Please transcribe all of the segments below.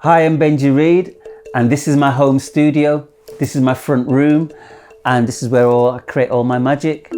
Hi, I'm Benji Reid, and this is my home studio. This is my front room, and this is where I create all my magic.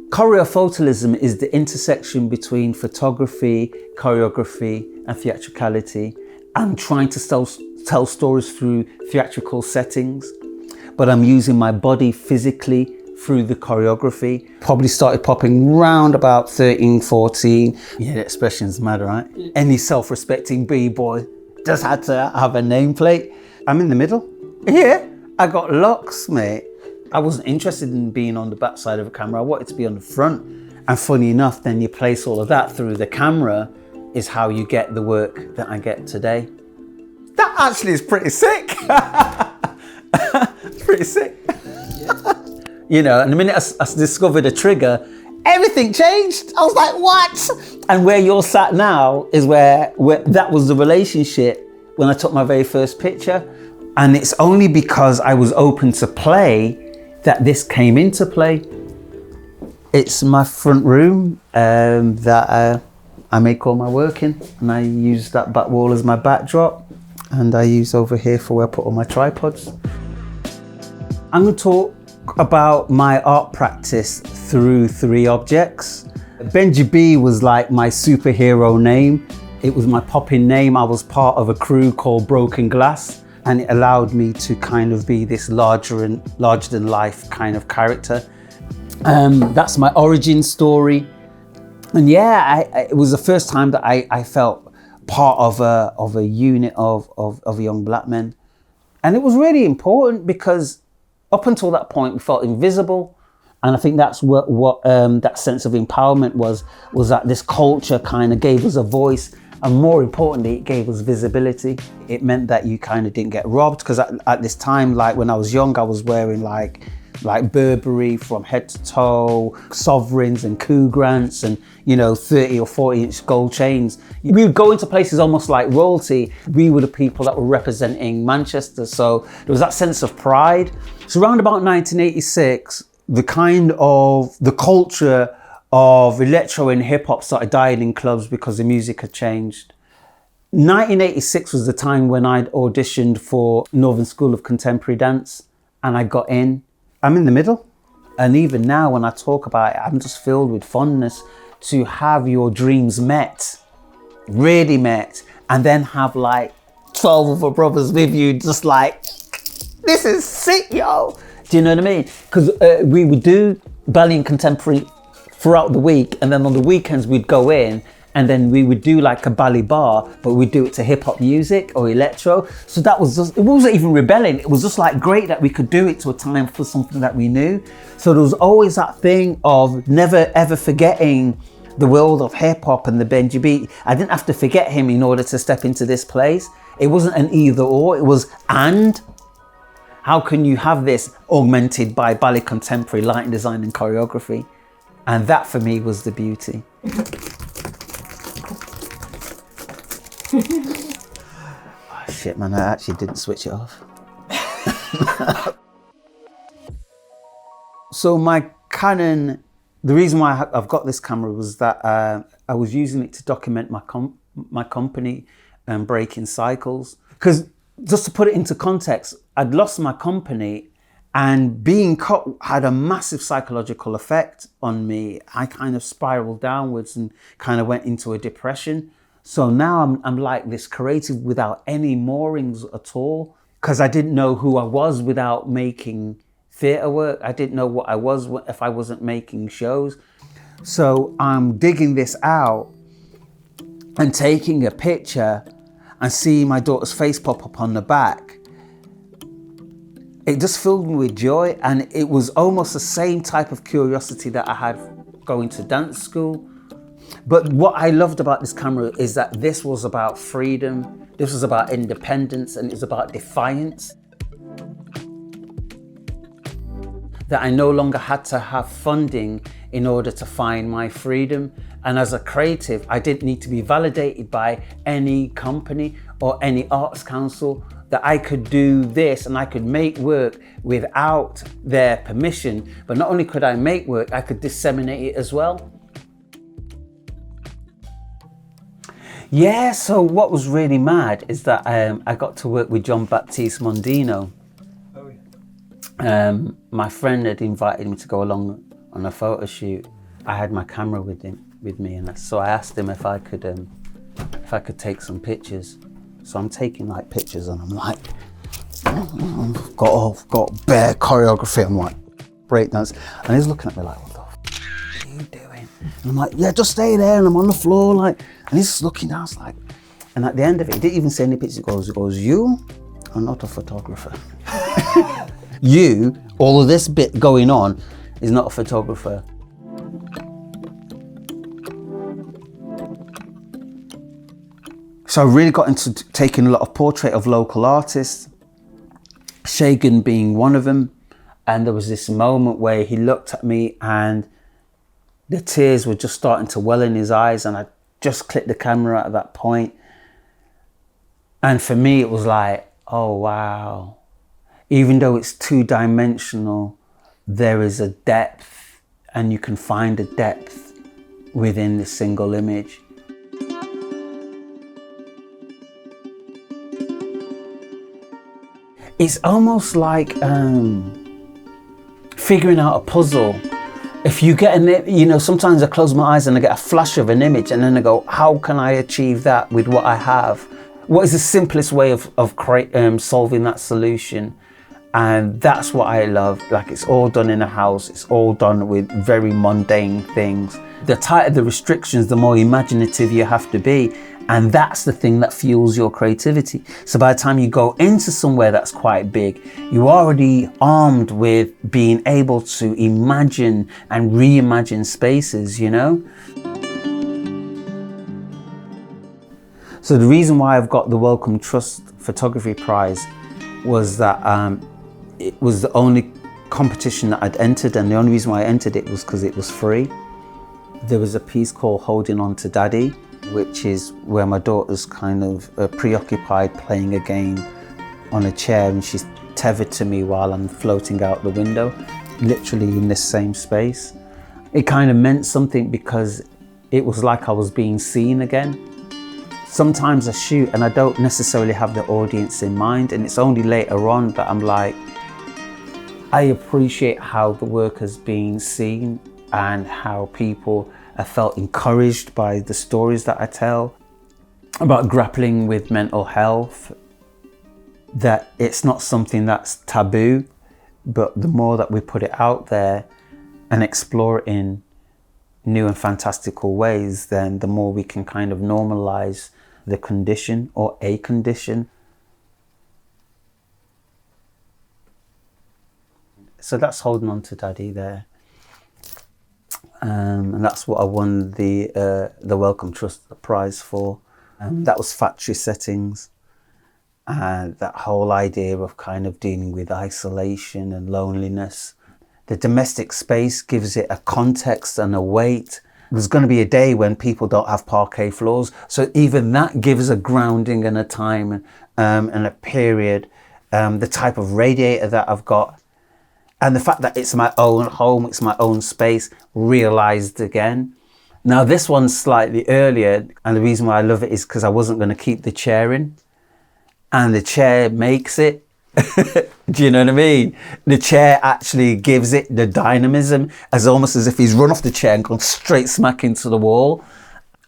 Choreo-photolism is the intersection between photography, choreography, and theatricality. I'm trying to tell stories through theatrical settings, but I'm using my body physically through the choreography. Probably started popping round about 13, 14. Yeah, the expression's mad, right? Any self-respecting B-boy just had to have a nameplate. I'm in the middle. Yeah, I got locks, mate. I wasn't interested in being on the back side of a camera. I wanted to be on the front. And funny enough, then you place all of that through the camera is how you get the work that I get today. That actually is pretty sick. Pretty sick. You know, and the minute I discovered a trigger, everything changed. I was like, what? And where you're sat now is where that was the relationship when I took my very first picture. And it's only because I was open to play that this came into play. It's my front room that I make all my work in. And I use that back wall as my backdrop. And I use over here for where I put all my tripods. I'm going to talk about my art practice through 3 objects. Benji B was like my superhero name. It was my pop-in name. I was part of a crew called Broken Glass, and it allowed me to kind of be this larger than life kind of character. That's my origin story. And yeah, it was the first time that I felt part of a unit of young black men. And it was really important because up until that point, we felt invisible. And I think that's what that sense of empowerment was that this culture kind of gave us a voice. And more importantly, it gave us visibility. It meant that you kind of didn't get robbed, because at this time, like when I was young, I was wearing like Burberry from head to toe, sovereigns and coup grants and, you know, 30 or 40-inch gold chains. We would go into places almost like royalty. We were the people that were representing Manchester. So there was that sense of pride. So around about 1986, the culture of electro and hip hop started dying in clubs because the music had changed. 1986 was the time when I'd auditioned for Northern School of Contemporary Dance and I got in. I'm in the middle. And even now when I talk about it, I'm just filled with fondness to have your dreams met, really met, and then have like 12 other brothers with you, just like, this is sick, yo. Do you know what I mean? Because we would do ballet and contemporary throughout the week, and then on the weekends we'd go in and then we would do like a ballet bar, but we'd do it to hip hop music or electro. So that was just, it wasn't even rebelling. It was just like great that we could do it to a time for something that we knew. So there was always that thing of never ever forgetting the world of hip hop and the Benji beat. I didn't have to forget him in order to step into this place. It wasn't an either or, it was and. How can you have this augmented by ballet contemporary, lighting design and choreography? And that for me was the beauty. Oh shit, man, I actually didn't switch it off. So my Canon, the reason why I've got this camera was that I was using it to document my company and breaking cycles. Because just to put it into context, I'd lost my company and being cut had a massive psychological effect on me. I kind of spiraled downwards and kind of went into a depression. So now I'm like this creative without any moorings at all, because I didn't know who I was without making theatre work. I didn't know what I was if I wasn't making shows. So I'm digging this out and taking a picture and seeing my daughter's face pop up on the back. It just filled me with joy, and it was almost the same type of curiosity that I had going to dance school. But what I loved about this camera is that this was about freedom, this was about independence, and it was about defiance. That I no longer had to have funding in order to find my freedom. And as a creative, I didn't need to be validated by any company or any arts council, that I could do this and I could make work without their permission. But not only could I make work, I could disseminate it as well. Yeah, so what was really mad is that I got to work with John Baptiste Mondino. Oh, yeah. My friend had invited me to go along on a photo shoot. I had my camera with me, and so I asked him if I could take some pictures. So I'm taking like pictures, and I'm like, got bare choreography. I'm like, breakdance, and he's looking at me like, what the f are you doing? And I'm like, yeah, just stay there. And I'm on the floor, like, and he's just looking down. I was like, and at the end of it, he didn't even say any pictures. He goes, you are not a photographer. You, all of this bit going on, is not a photographer. So I really got into taking a lot of portrait of local artists, Shagan being one of them. And there was this moment where he looked at me and the tears were just starting to well in his eyes, and I just clicked the camera at that point. And for me, it was like, oh, wow. Even though it's two-dimensional, there is a depth, and you can find a depth within the single image. It's almost like figuring out a puzzle. If you get sometimes I close my eyes and I get a flash of an image, and then I go, how can I achieve that with what I have? What is the simplest way of solving that solution? And that's what I love. Like, it's all done in a house. It's all done with very mundane things. The tighter the restrictions, the more imaginative you have to be. And that's the thing that fuels your creativity. So by the time you go into somewhere that's quite big, you're already armed with being able to imagine and reimagine spaces, you know? So the reason why I've got the Wellcome Trust Photography Prize was that it was the only competition that I'd entered, and the only reason why I entered it was because it was free. There was a piece called Holding On to Daddy, which is where my daughter's kind of preoccupied playing a game on a chair, and she's tethered to me while I'm floating out the window, literally in this same space. It kind of meant something because it was like I was being seen again. Sometimes I shoot and I don't necessarily have the audience in mind, and it's only later on that I'm like, I appreciate how the work has been seen and how people have felt encouraged by the stories that I tell about grappling with mental health, that it's not something that's taboo, but the more that we put it out there and explore it in new and fantastical ways, then the more we can kind of normalize the condition or a condition. So that's Holding On to Daddy there. And that's what I won the Wellcome Trust Prize for. That was factory settings. And that whole idea of kind of dealing with isolation and loneliness. The domestic space gives it a context and a weight. There's going to be a day when people don't have parquet floors. So even that gives a grounding and a time and a period. The type of radiator that I've got, and the fact that it's my own home, it's my own space, realized again. Now this one's slightly earlier, and the reason why I love it is because I wasn't going to keep the chair in, and the chair makes it. Do you know what I mean? The chair actually gives it the dynamism, as almost as if he's run off the chair and gone straight smack into the wall.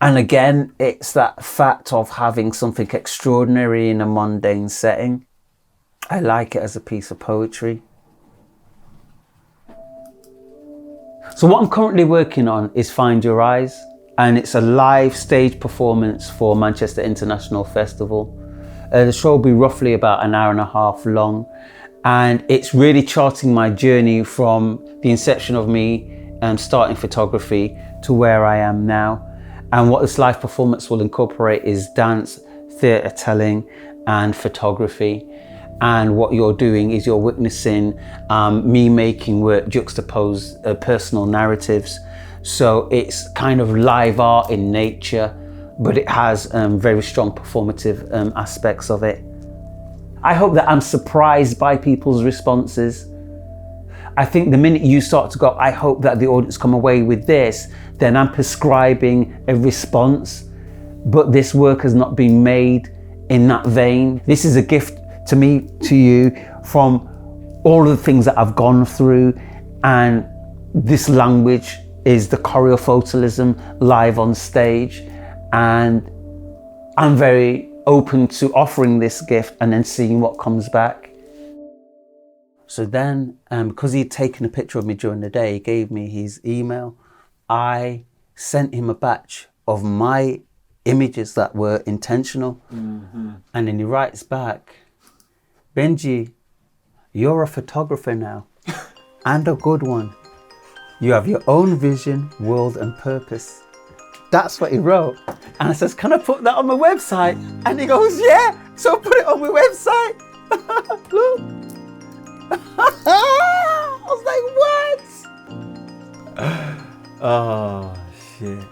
And again, it's that fact of having something extraordinary in a mundane setting. I like it as a piece of poetry. So what I'm currently working on is Find Your Eyes, and it's a live stage performance for Manchester International Festival. The show will be roughly about an hour and a half long, and it's really charting my journey from the inception of me starting photography to where I am now. And what this live performance will incorporate is dance, theatre telling, and photography. And what you're doing is you're witnessing me making work juxtapose personal narratives. So it's kind of live art in nature, but it has very strong performative aspects of it. I hope that I'm surprised by people's responses. I think the minute you start to go, I hope that the audience come away with this, then I'm prescribing a response. but this work has not been made in that vein. This is a gift to me, to you, from all of the things that I've gone through, and this language is the choreo-photolism live on stage, and I'm very open to offering this gift and then seeing what comes back. So then, because he'd taken a picture of me during the day, he gave me his email. I sent him a batch of my images that were intentional. And then he writes back, Benji, you're a photographer now, and a good one. You have your own vision, world, and purpose. That's what he wrote. And I says, can I put that on my website? And he goes, yeah, so put it on my website. Look. I was like, what? Oh, shit.